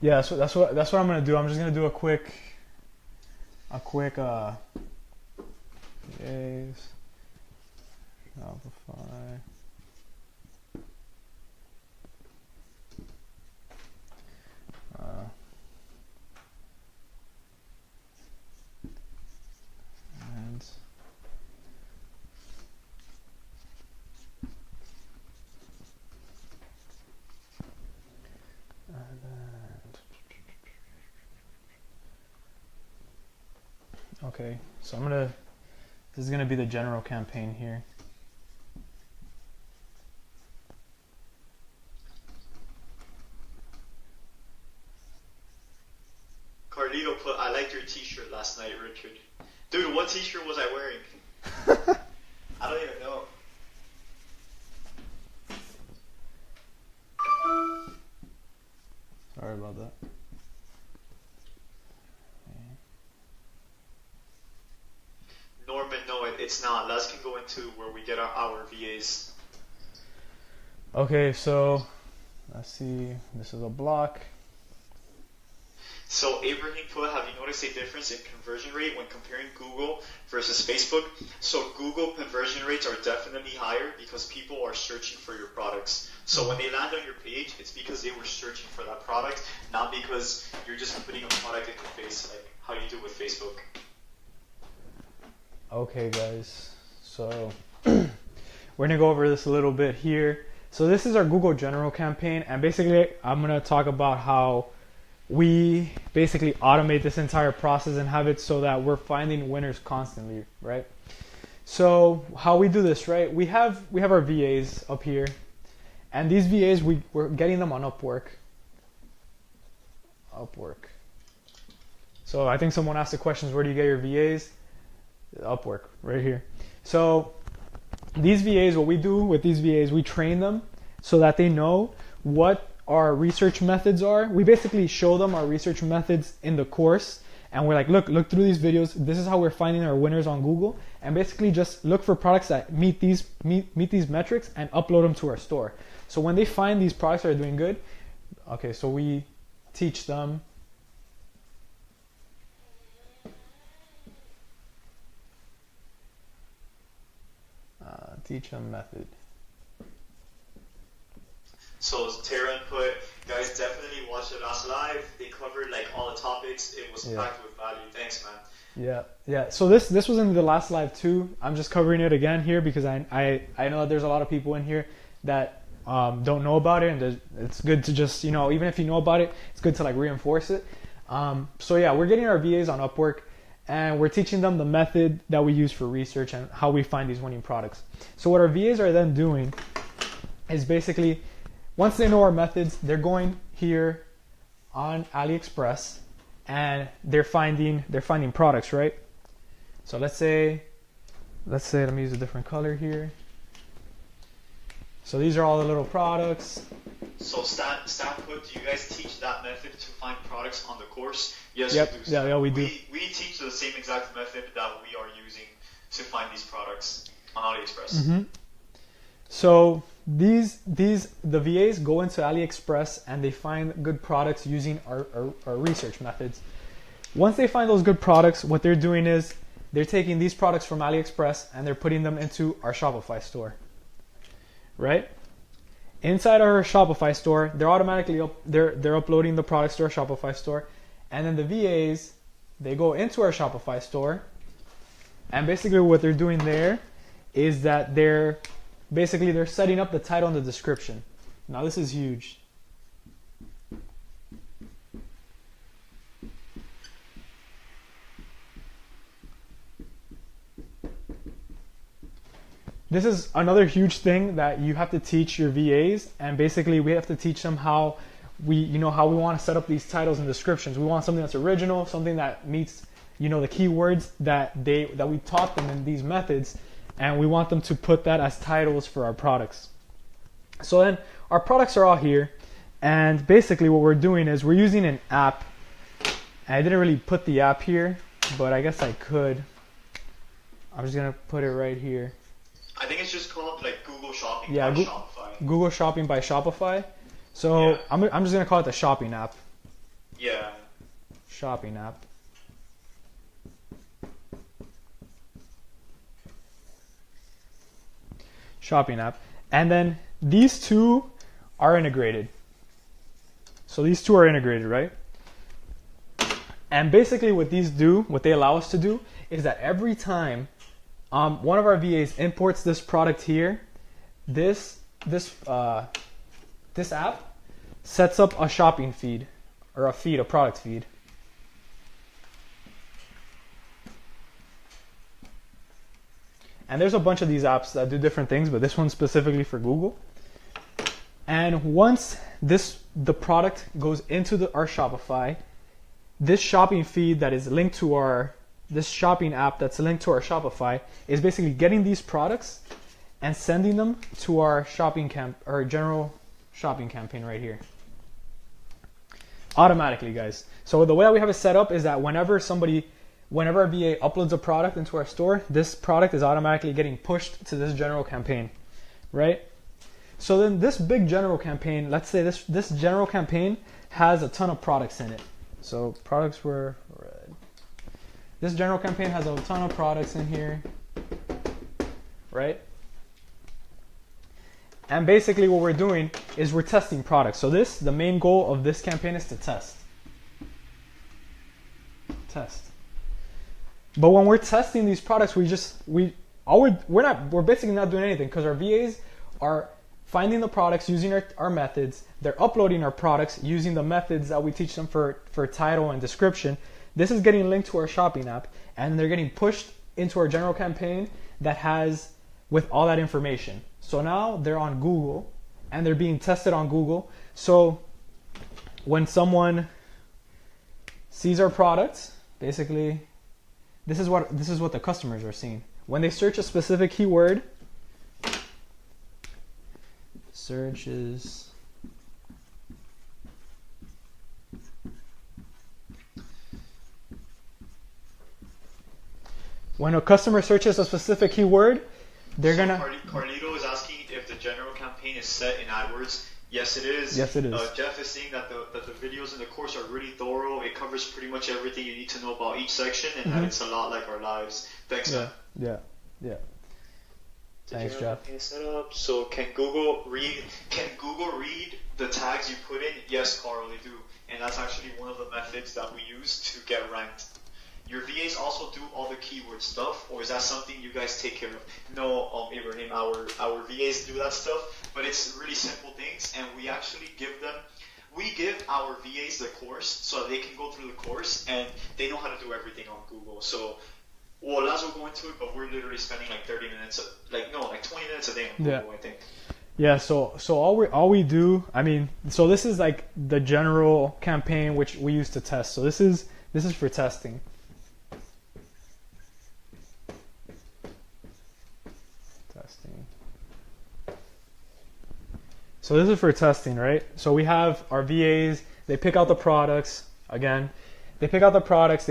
Yeah, so that's what I'm gonna do. I'm just gonna do a quick VAs, Shopify. Uh, and okay, so this is gonna be the general campaign here. Carlito put, I liked your t-shirt last night, Richard. Dude, what t-shirt was I wearing? I don't even know. Sorry about that. Norman, no, it's not. Let's can go into where we get our VAs. Okay, so let's see. This is a block. So Abraham put, have you noticed a difference in conversion rate when comparing Google versus Facebook? So Google conversion rates are definitely higher because people are searching for your products. So when they land on your page, it's because they were searching for that product, not because you're just putting a product in their face like how you do with Facebook. Okay, guys. So we're gonna go over this a little bit here. So this is our Google General campaign, and basically I'm gonna talk about how we basically automate this entire process and have it so that we're finding winners constantly, right? So how we do this, right? We have our VAs up here, and these VAs we're getting them on Upwork. So I think someone asked the questions, where do you get your VAs? Upwork, right here. So these VAs, what we do with these VAs, we train them so that they know what our research methods are. We basically show them our research methods in the course, and we're like, look through these videos. This is how we're finding our winners on Google, and basically just look for products that meet these metrics and upload them to our store. So when they find these products that are doing good, okay, so we teach them method. So Tara put, guys, definitely watch the last live. They covered like all the topics. It was packed with value. Thanks, man. Yeah. So this was in the last live too. I'm just covering it again here because I know that there's a lot of people in here that don't know about it, and it's good to just, even if you know about it, it's good to like reinforce it. So yeah, we're getting our VAs on Upwork, and we're teaching them the method that we use for research and how we find these winning products. So what our VAs are then doing is basically, once they know our methods, they're going here on AliExpress and they're finding products, right? So let's say, let me use a different color here. So these are all the little products. So Stan put, do you guys teach that method to find products on the course? Yes, yep. We do. Yeah, we do. We teach the same exact method that we are using to find these products on AliExpress. Mm-hmm. So the VAs go into AliExpress and they find good products using our research methods. Once they find those good products, what they're doing is they're taking these products from AliExpress and they're putting them into our Shopify store, right? Inside our Shopify store, they're automatically they're uploading the products to our Shopify store, and then the VAs, they go into our Shopify store, and basically what they're doing there is that they're setting up the title and the description. Now this is huge. This is another huge thing that you have to teach your VAs, and basically we have to teach them how we want to set up these titles and descriptions. We want something that's original, something that meets, the keywords that we taught them in these methods, and we want them to put that as titles for our products. So then our products are all here, and basically what we're doing is we're using an app. And I didn't really put the app here, but I guess I could. I'm just gonna put it right here. I think it's just called like Google Shopping by Shopify. Google Shopping by Shopify. So yeah. I'm just gonna call it the shopping app. Yeah. Shopping app. Shopping app. And then these two are integrated. So these two are integrated, right? And basically what these do, what they allow us to do, is that every time one of our VAs imports this product here, this app sets up a shopping feed, or a product feed. And there's a bunch of these apps that do different things, but this one's specifically for Google. And once the product goes into our Shopify, this shopping feed that is linked to this shopping app that's linked to our Shopify is basically getting these products and sending them to our general shopping campaign right here. Automatically, guys. So the way that we have it set up is that whenever our VA uploads a product into our store, this product is automatically getting pushed to this general campaign, right? So then this big general campaign, let's say this general campaign has a ton of products in it. So products were red. This general campaign has a ton of products in here, right? And basically what we're doing is we're testing products. So the main goal of this campaign is to test. But when we're testing these products, we're basically not doing anything, because our VAs are finding the products using our methods. They're uploading our products using the methods that we teach them for title and description. This is getting linked to our shopping app, and they're getting pushed into our general campaign with all that information. So now they're on Google and they're being tested on Google. So when someone sees our products, basically this is what the customers are seeing. When they search a specific keyword, when a customer searches a specific keyword, they're gonna. Carlito is asking if the general campaign is set in AdWords. Yes, it is. Yes, it is. Jeff is saying that the videos in the course are really thorough. It covers pretty much everything you need to know about each section, and that it's a lot like our lives. Thanks, man. Yeah. Thanks, Jeff. Set up. So can Google read the tags you put in? Yes, Carl, they do, and that's actually one of the methods that we use to get ranked. Your VAs also do all the keyword stuff, or is that something you guys take care of? No, Ibrahim, our VAs do that stuff, but it's really simple things, and we actually give our VAs the course so they can go through the course and they know how to do everything on Google. So, Laz will go into it, but we're literally spending like 30 minutes, like 20 minutes a day on Google, I think. Yeah, so all we do, so this is like the general campaign which we use to test. So this is for testing. So this is for testing, right? So we have our VAs, they pick out the products, they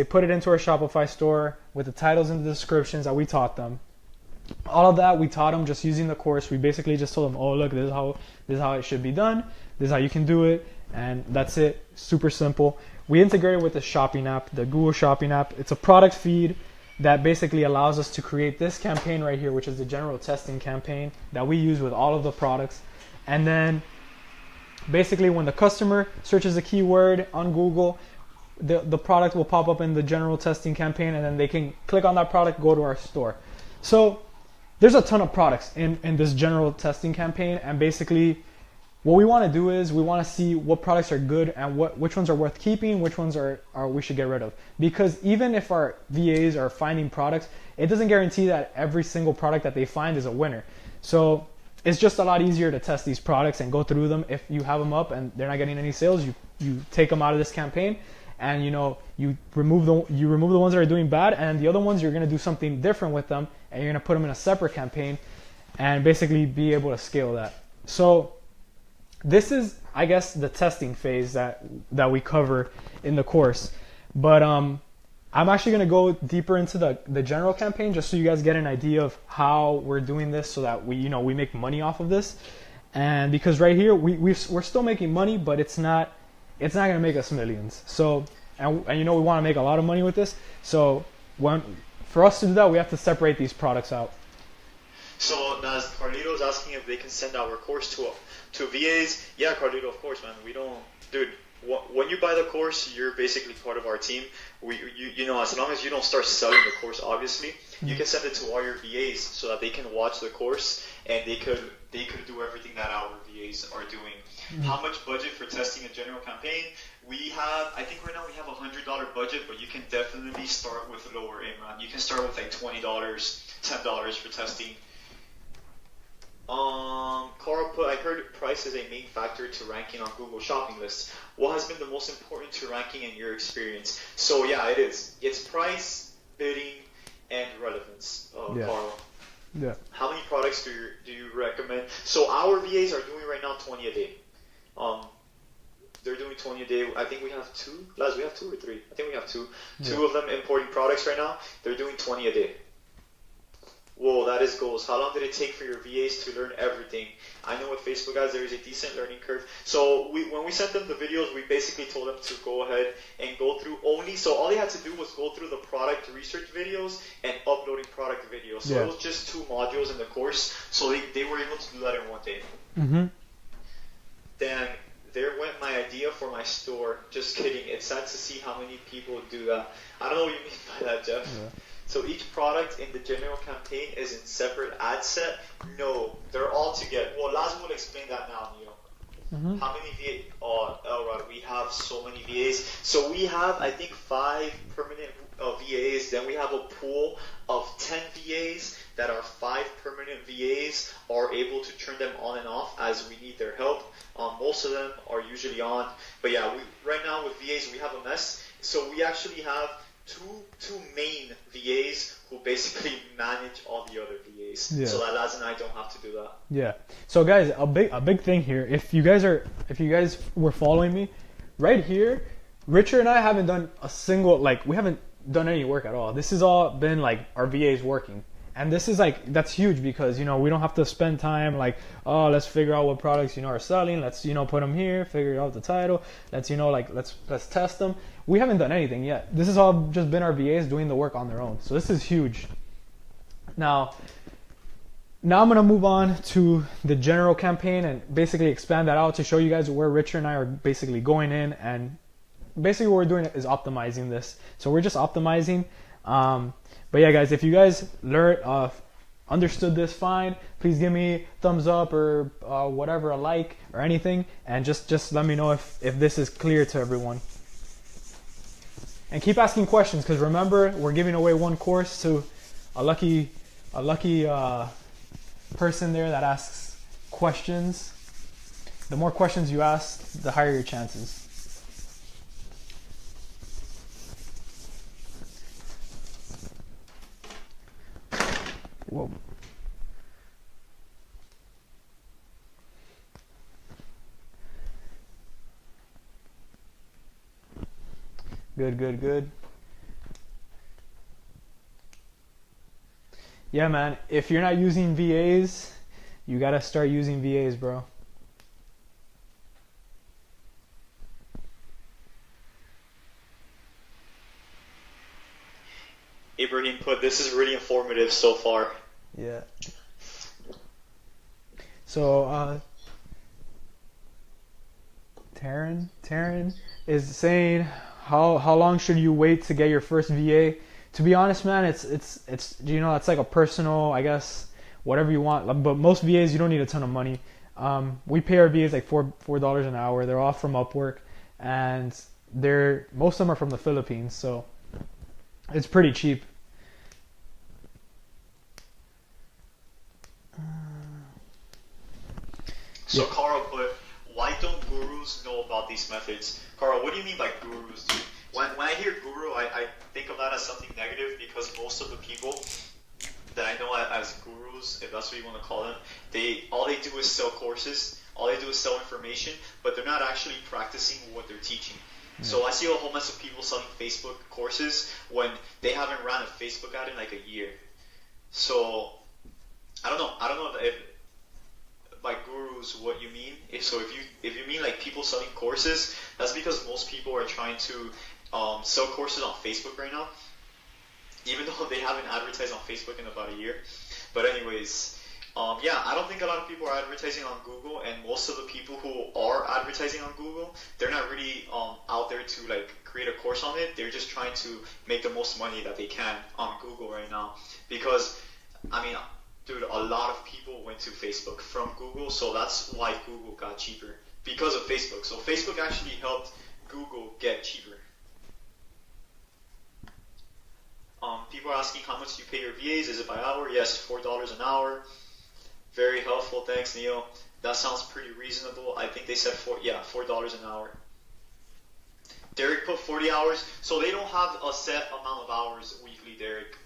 put it into our Shopify store with the titles and the descriptions that we taught them. All of that we taught them just using the course. We basically just told them, oh look, this is how it should be done, this is how you can do it, and that's it. Super simple. We integrated with the shopping app, the Google Shopping app. It's a product feed that basically allows us to create this campaign right here, which is the general testing campaign that we use with all of the products. And then basically when the customer searches a keyword on Google, the product will pop up in the general testing campaign, and then they can click on that product, go to our store. So there's a ton of products in this general testing campaign, and basically what we want to do is we want to see what products are good and which ones are worth keeping, which ones are we should get rid of. Because even if our VAs are finding products, it doesn't guarantee that every single product that they find is a winner. So it's just a lot easier to test these products and go through them. If you have them up and they're not getting any sales, you take them out of this campaign, and you remove the ones that are doing bad, and the other ones you're going to do something different with them, and you're going to put them in a separate campaign and basically be able to scale that. So this is, I guess, the testing phase that we cover in the course. But I'm actually going to go deeper into the general campaign just so you guys get an idea of how we're doing this, so that we make money off of this. And because right here we're still making money, but it's not it's not gonna make us millions. So, and you know we want to make a lot of money with this. So for us to do that, we have to separate these products out. So now Carlito's asking if they can send our course to VAs. Yeah, Carlito, of course, man. We don't, dude. When you buy the course, you're basically part of our team. You know, as long as you don't start selling the course, obviously, you can send it to all your VAs so that they can watch the course and they could do everything that our VAs are doing. How much budget for testing a general campaign? I think right now we have $100 budget, but you can definitely start with lower, Imran. You can start with like $20, $10 for testing. Carl put, I heard price is a main factor to ranking on Google shopping lists. What has been the most important to ranking in your experience? So yeah, it is. It's price, bidding, and relevance, Carl. Yeah. How many products do you recommend? So our VAs are doing right now 20 a day. They're doing 20 a day. I think we have two. Laz, we have 2 or 3. I think we have 2. Yeah. 2 of them importing products right now. They're doing 20 a day. Whoa, that is goals. How long did it take for your VAs to learn everything? I know with Facebook ads, there is a decent learning curve. So when we sent them the videos, we basically told them to go ahead and go through only. So all they had to do was go through the product research videos and uploading product videos. So it was just 2 modules in the course. So they were able to do that in one day. Mm-hmm. Then there went my idea for my store. Just kidding. It's sad to see how many people do that. I don't know what you mean by that, Jeff. Yeah. So each product in the general campaign is in separate ad set? No, they're all together. Well, Laz will explain that now, Neil. Mm-hmm. How many VAs? Oh, Elrod, we have so many VAs. So we have, I think, 5 permanent VAs. Then we have a pool of 10 VAs that are 5 permanent VAs are able to turn them on and off as we need their help. Most of them are usually on. But yeah, right now with VAs, we have a mess. So we actually have two main VAs who basically manage all the other VAs. Yeah. So that Laz and I don't have to do that. Yeah. So guys, a big thing here. If you guys were following me, right here, Richard and I haven't done a single, we haven't done any work at all. This has all been our VAs working. And this is that's huge because, we don't have to spend time let's figure out what products, are selling. Let's, put them here, figure out the title. Let's, let's test them. We haven't done anything yet. This has all just been our VAs doing the work on their own. So this is huge. Now I'm going to move on to the general campaign and basically expand that out to show you guys where Richard and I are basically going in. And basically what we're doing is optimizing this. So we're just optimizing. But yeah, guys, if you guys understood this fine, please give me thumbs up or whatever, a like or anything, and just let me know if this is clear to everyone. And keep asking questions, because remember, we're giving away 1 course to a lucky person there that asks questions. The more questions you ask, the higher your chances. Whoa. Good. Yeah, man. If you're not using VAs, you gotta start using VAs, bro. Ibrahim put, this is really informative so far. Yeah. So, Taryn is saying, how long should you wait to get your first VA? To be honest, man, it's it's like a personal, I guess, whatever you want. But most VAs, you don't need a ton of money. We pay our VAs $4 an hour. They're all from Upwork, and most of them are from the Philippines, so it's pretty cheap. So Carl put, why don't gurus know about these methods? Carl, what do you mean by gurus, dude? When I hear guru, I think of that as something negative, because most of the people that I know as gurus, if that's what you want to call them, all they do is sell courses, all they do is sell information, but they're not actually practicing what they're teaching. Yeah. So I see a whole mess of people selling Facebook courses when they haven't ran a Facebook ad in a year. So I don't know if by gurus what you mean. If you mean like people selling courses, that's because most people are trying to sell courses on Facebook right now, even though they haven't advertised on Facebook in about a year. But anyways, yeah, I don't think a lot of people are advertising on Google, and most of the people who are advertising on Google, they're not really out there to like create a course on it. They're just trying to make the most money that they can on Google right now. Because, I mean, dude, a lot of people went to Facebook from Google, so that's why Google got cheaper, because of Facebook. So Facebook actually helped Google get cheaper. People are asking how much you pay your VAs. Is it by hour? Yes, $4 an hour. Very helpful. Thanks, Neil. That sounds pretty reasonable. I think they said $4 an hour. Derek put 40 hours. So they don't have a set amount of hours weekly, Derek.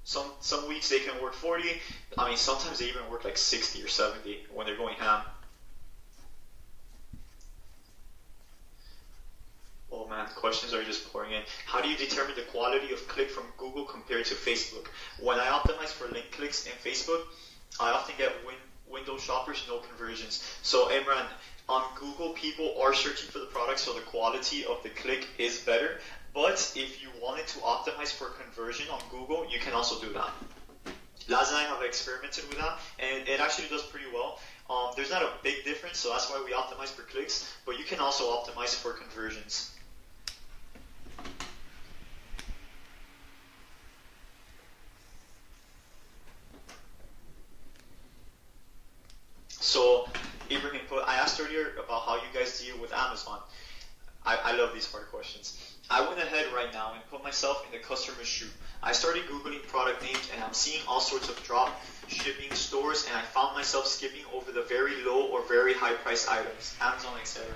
Some weeks they can work 40. I mean, sometimes they even work like 60 or 70 when they're going ham. Oh man, questions are just pouring in. How do you determine the quality of click from Google compared to Facebook? When I optimize for link clicks in Facebook, I often get window shoppers, no conversions. So Imran, on Google, people are searching for the product, so the quality of the click is better. But if you wanted to optimize for conversion on Google, you can also do that. Laz and I have experimented with that, and it actually does pretty well. There's not a big difference, so that's why we optimize for clicks, but you can also optimize for conversions. So, Ibrahim, I asked earlier about how you guys deal with Amazon. I love these hard questions. I went ahead right now and put myself in the customer's shoe. I started Googling product names, and I'm seeing all sorts of drop shipping stores, and I found myself skipping over the very low or very high price items, Amazon, etc.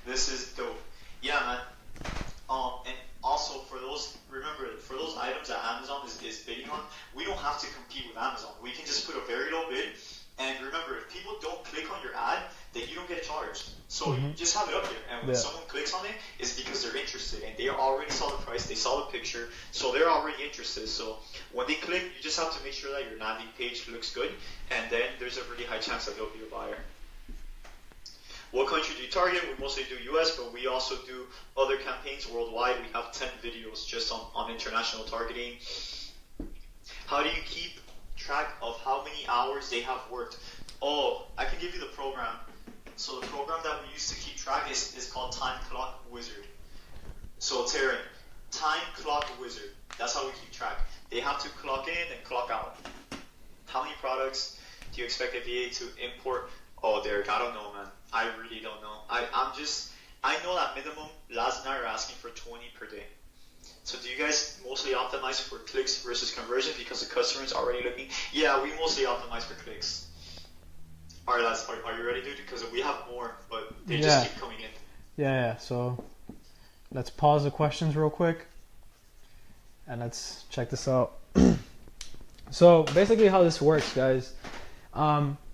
This is dope. Yeah, man. And also for those items that Amazon is bidding on, we don't have to compete with Amazon. We can just put a very low bid. And remember, if people don't click on your ad, then you don't get charged. So you just have it up there. And when someone clicks on it, it's because they're interested. And they already saw the price, they saw the picture, so they're already interested. So when they click, you just have to make sure that your landing page looks good. And then there's a really high chance that they'll be a buyer. What country do you target? We mostly do US, but we also do other campaigns worldwide. We have 10 videos just on international targeting. How do you keep track of how many hours they have worked? Oh, I can give you the program. So the program that we use to keep track is called Time Clock Wizard. So Taryn, Time Clock Wizard. That's how we keep track. They have to clock in and clock out. How many products do you expect a VA to import? Oh, Derek, I don't know, man. I really don't know. I know that minimum Laz and I are asking for 20 per day. So do you guys mostly optimize for clicks versus conversion because the customer is already looking? Yeah, we mostly optimize for clicks. All right, Laz, are you ready, dude? Because we have more, but they just keep coming in. Yeah. So let's pause the questions real quick, and let's check this out. So basically how this works, guys,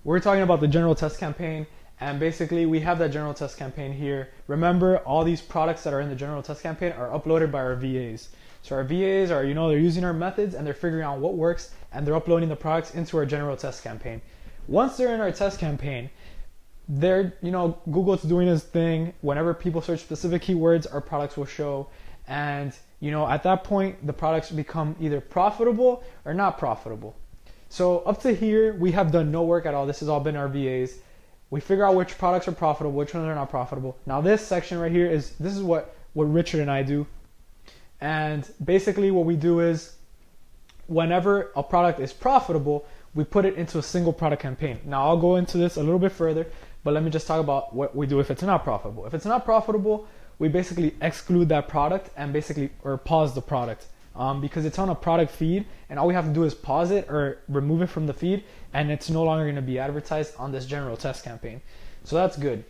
we're talking about the general test campaign. And basically, we have that general test campaign here. Remember, all these products that are in the general test campaign are uploaded by our VAs. So our VAs are, they're using our methods and they're figuring out what works, and they're uploading the products into our general test campaign. Once they're in our test campaign, they're, Google's doing its thing. Whenever people search specific keywords, our products will show. And, at that point, the products become either profitable or not profitable. So up to here, we have done no work at all. This has all been our VAs. We figure out which products are profitable, which ones are not profitable. Now this section right here this is what Richard and I do. And basically what we do is whenever a product is profitable, we put it into a single product campaign. Now I'll go into this a little bit further, but let me just talk about what we do if it's not profitable. If it's not profitable, we basically exclude that product and or pause the product. Because it's on a product feed, and all we have to do is pause it or remove it from the feed, and it's no longer going to be advertised on this general test campaign. So that's good.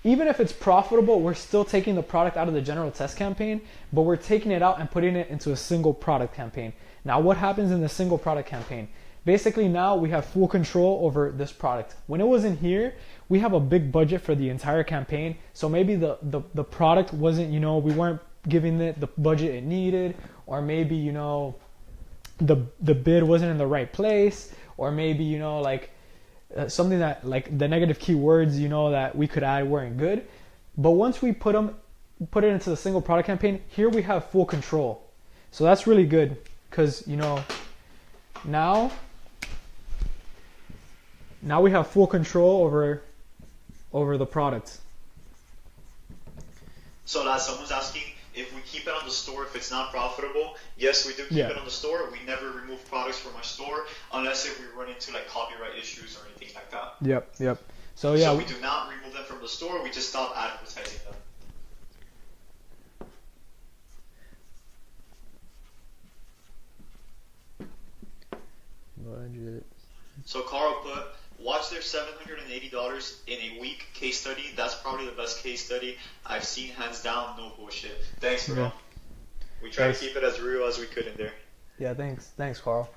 Even if it's profitable, we're still taking the product out of the general test campaign, but we're taking it out and putting it into a single product campaign. Now what happens in the single product campaign? Basically now we have full control over this product. When it was in here, we have a big budget for the entire campaign, so maybe the product wasn't, we weren't giving it the budget it needed, or maybe the bid wasn't in the right place, or maybe something that like the negative keywords, you know, that we could add weren't good. But once we put it into the single product campaign, here we have full control. So that's really good because, you know, now we have full control over the product. So last, someone's asking if we keep it on the store if it's not profitable. Yes, we do keep it on the store. We never remove products from our store unless if we run into like copyright issues or anything like that. Yep. So yeah, so we do not remove them from the store. We just stop advertising them. budget. So Carl put, watch their $780 in a week case study. That's probably the best case study I've seen, hands down. No bullshit. Thanks, bro. Yeah. We try to keep it as real as we could in there. Yeah, thanks, Carl.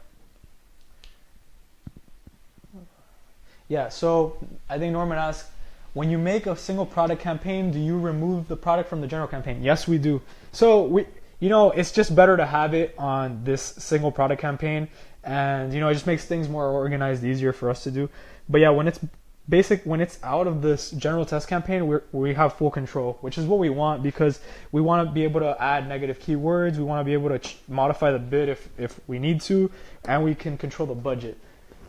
Yeah, so I think Norman asked, when you make a single product campaign, do you remove the product from the general campaign? Yes, we do. So it's just better to have it on this single product campaign, and it just makes things more organized, easier for us to do. But yeah, when it's out of this general test campaign, we have full control, which is what we want, because we want to be able to add negative keywords. We want to be able to modify the bid if we need to, and we can control the budget.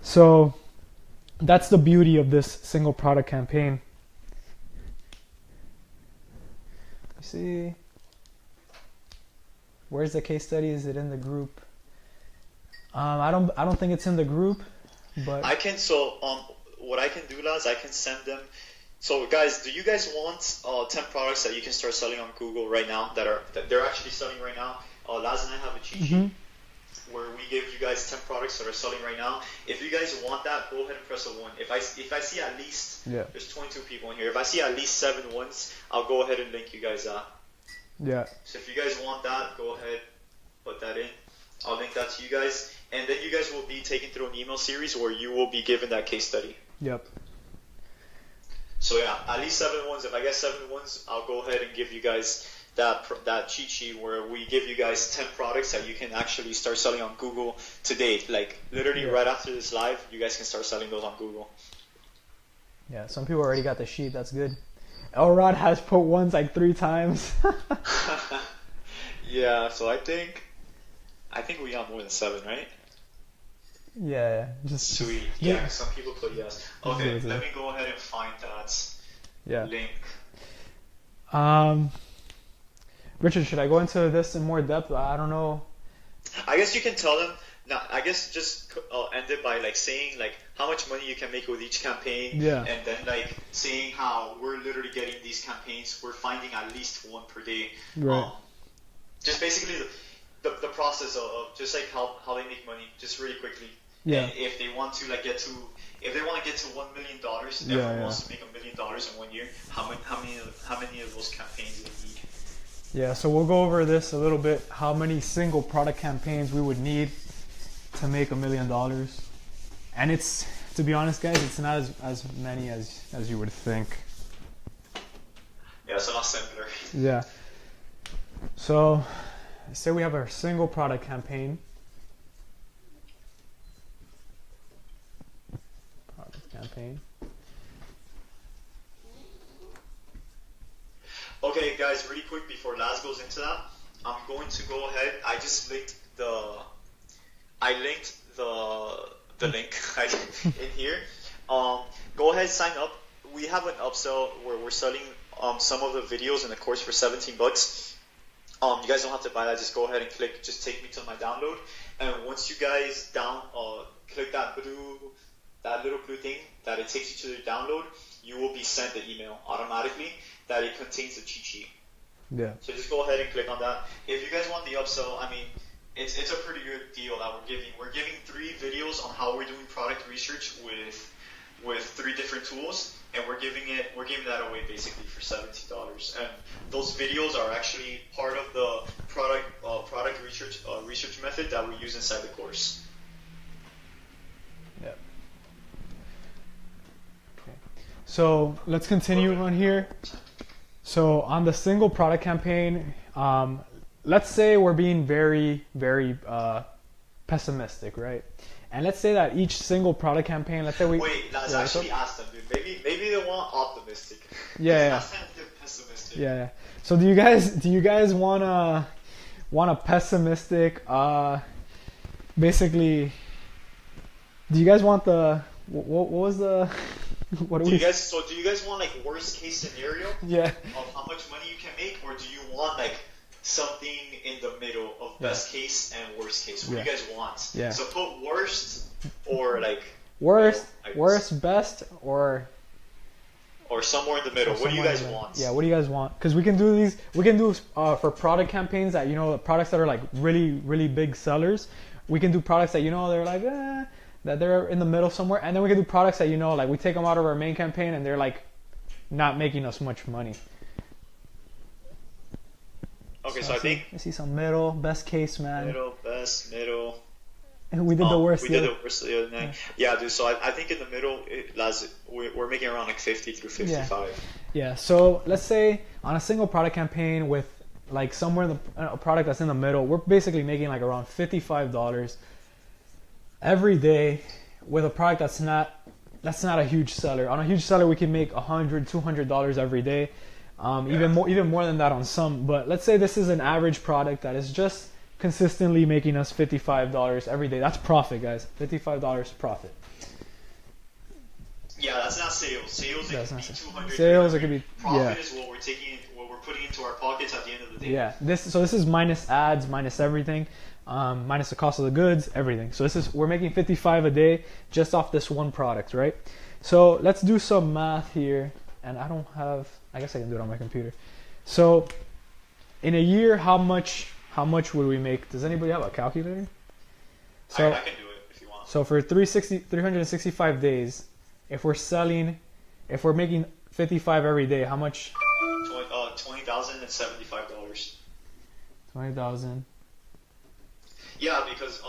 So that's the beauty of this single product campaign. Let's see. Where's the case study? Is it in the group? I don't think it's in the group, but I can. So what I can do, lads, I can send them. So guys, do you guys want 10 products that you can start selling on Google right now that they're actually selling right now? Laz and I have a cheat sheet where we give you guys 10 products that are selling right now. If you guys want that, go ahead and press a 1. If I see at least, there's 22 people in here. If I see at least 7 ones, I'll go ahead and link you guys out. Yeah. So if you guys want that, go ahead, put that in. I'll link that to you guys. And then you guys will be taken through an email series where you will be given that case study. Yep. So yeah, at least 7 ones. If I get 7 ones, I'll go ahead and give you guys that cheat sheet where we give you guys 10 products that you can actually start selling on Google today. Like literally right after this live, you guys can start selling those on Google. Yeah, some people already got the sheet. That's good. Elrod has put ones like 3 times. Yeah, so I think we got more than 7, right? Yeah, just sweet. Yeah, some people put yes. Okay, let me go ahead and find that link. Richard, should I go into this in more depth? I don't know. I guess you can tell them. Now, I guess just end it by like saying like how much money you can make with each campaign, and then like saying how we're literally getting these campaigns. We're finding at least 1 per day. Right. Just basically the process of just like how they make money, just really quickly. Yeah. And if they want to get to $1 million, everyone wants to make $1 million in 1 year. How many of those campaigns they need? Yeah, so we'll go over this a little bit. How many single product campaigns we would need to make $1 million? And it's, to be honest, guys, it's not as many as you would think. Yeah, it's a lot simpler. Yeah. So, say we have our single product campaign. Okay, guys, really quick before Laz goes into that, I'm going to go ahead. I just linked the link in here. Go ahead, sign up. We have an upsell where we're selling some of the videos in the course for $17. You guys don't have to buy that. Just go ahead and click. Just take me to my download. And once you guys click that little blue thing that it takes you to the download, you will be sent the email automatically that it contains the cheat sheet. Yeah. So just go ahead and click on that. If you guys want the upsell, I mean, it's a pretty good deal that we're giving. We're giving 3 videos on how we're doing product research with 3 different tools, and we're giving that away basically for $70. And those videos are actually part of the product research method that we use inside the course. Yeah. Okay. So let's continue on here. So on the single product campaign, let's say we're being very, very pessimistic, right? And let's say that each single product campaign, let's say we Wait, let's actually ask them, dude. Maybe they want optimistic. Yeah. Last time they're pessimistic. Yeah. So do you guys want a pessimistic? Basically, do you guys want the what was the what Do you guys want like worst case scenario Yeah. of how much money you can make, or do you want like something in the middle of best case and worst case? What do you guys want? Yeah. So put worst or like worst, middle, best, or somewhere in the middle. What do you guys want? Yeah, what do you guys want? Because we can do these. We can do for product campaigns that products that are like really really big sellers. We can do products that they're like that they're in the middle somewhere, and then we can do products that like we take them out of our main campaign and they're like not making us much money. Okay, so I think I see some middle, best case, man. Middle. And we did the worst. We did the worst the other night. Yeah, dude. So I think in the middle, we're making around like 50 through 55. Yeah. So let's say on a single product campaign with like somewhere in a product that's in the middle, we're basically making like around $55 every day with a product that's not a huge seller. On a huge seller, we can make $100-$200 every day. Even more than that on some. But let's say this is an average product that is just consistently making us $55 every day. That's profit, guys. $55 profit. Yeah, that's not sales. Sales, it could be 200. Sales, it could be. Profit is what we're putting into our pockets at the end of the day. Yeah. This is minus ads, minus everything, minus the cost of the goods, everything. So we're making 55 a day just off this one product, right? So let's do some math here. And I guess I can do it on my computer. So in a year, how much would we make? Does anybody have a calculator? So I can do it if you want. So for 365 days, if we're making 55 every day, how much? $20,075. 20,000. Yeah, because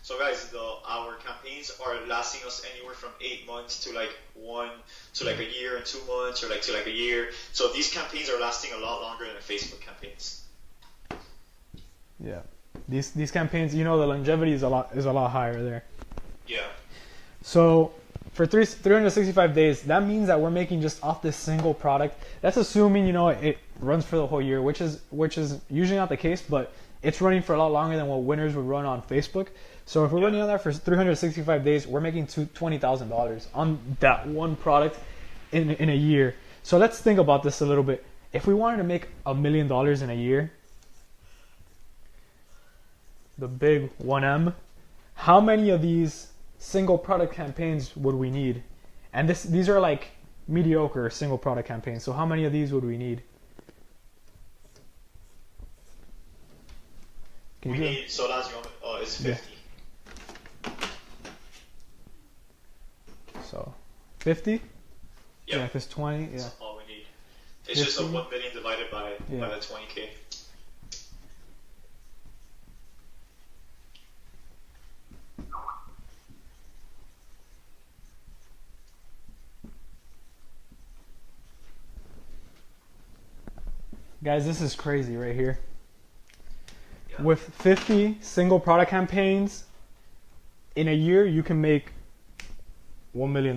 so guys, our campaigns are lasting us anywhere from 8 months to like a year and 2 months, or like to like a year. So these campaigns are lasting a lot longer than Facebook campaigns. Yeah, these campaigns, the longevity is a lot higher there. Yeah. So for 365 days, that means that we're making just off this single product. That's assuming it runs for the whole year, which is usually not the case, but it's running for a lot longer than what winners would run on Facebook. So if we're running on that for 365 days, we're making $20,000 on that one product in a year. So let's think about this a little bit. If we wanted to make $1 million in a year, the big 1M, how many of these single product campaigns would we need? And these are like mediocre single product campaigns. So how many of these would we need? So that's it's 50. Yeah. So 50? Yeah, if it's 20, That's all we need. It's 50? Just a 1 million divided by the 20K. Guys, this is crazy right here. With 50 single product campaigns in a year, you can make $1 million.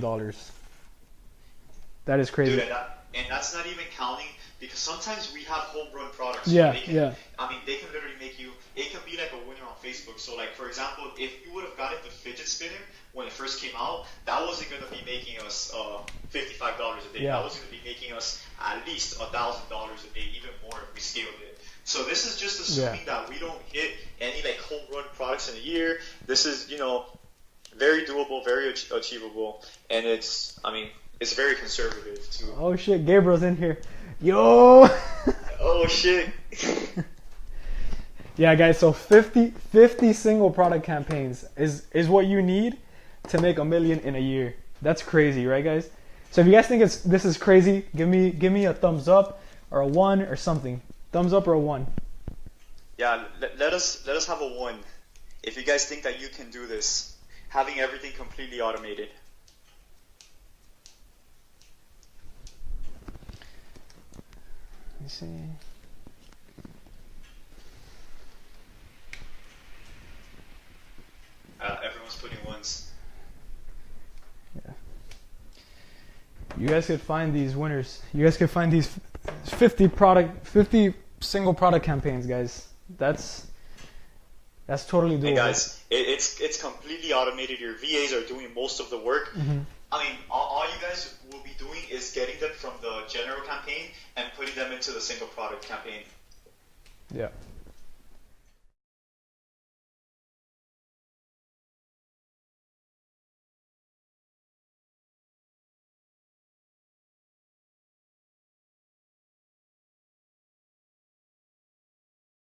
That is crazy. Dude, and that's not even counting, because sometimes we have homegrown products. Yeah, I mean, they can literally make you. It can be like a winner on Facebook. So, like, for example, if you would have gotten the fidget spinner when it first came out, that wasn't going to be making us $55 a day. Yeah. That was going to be making us at least $1,000 a day, even more if we scaled it. So this is just assuming that we don't hit any like home run products in a year. This is, very doable, very achievable, and it's very conservative too. Oh shit, Gabriel's in here. Yo! Oh shit. Yeah, guys, so 50 single product campaigns is what you need to make $1 million in a year. That's crazy, right, guys? So if you guys think this is crazy, give me a thumbs up or a 1 or something. Thumbs up or a 1. Yeah, let us have a 1 if you guys think that you can do this, having everything completely automated. Let me see. Everyone's putting 1s. you guys could find these winners. You guys could find these 50 single product campaigns, guys. That's totally doable. Hey guys, it's completely automated. Your VAs are doing most of the work. Mm-hmm. I mean, all you guys will be doing is getting them from the general campaign and putting them into the single product campaign. Yeah.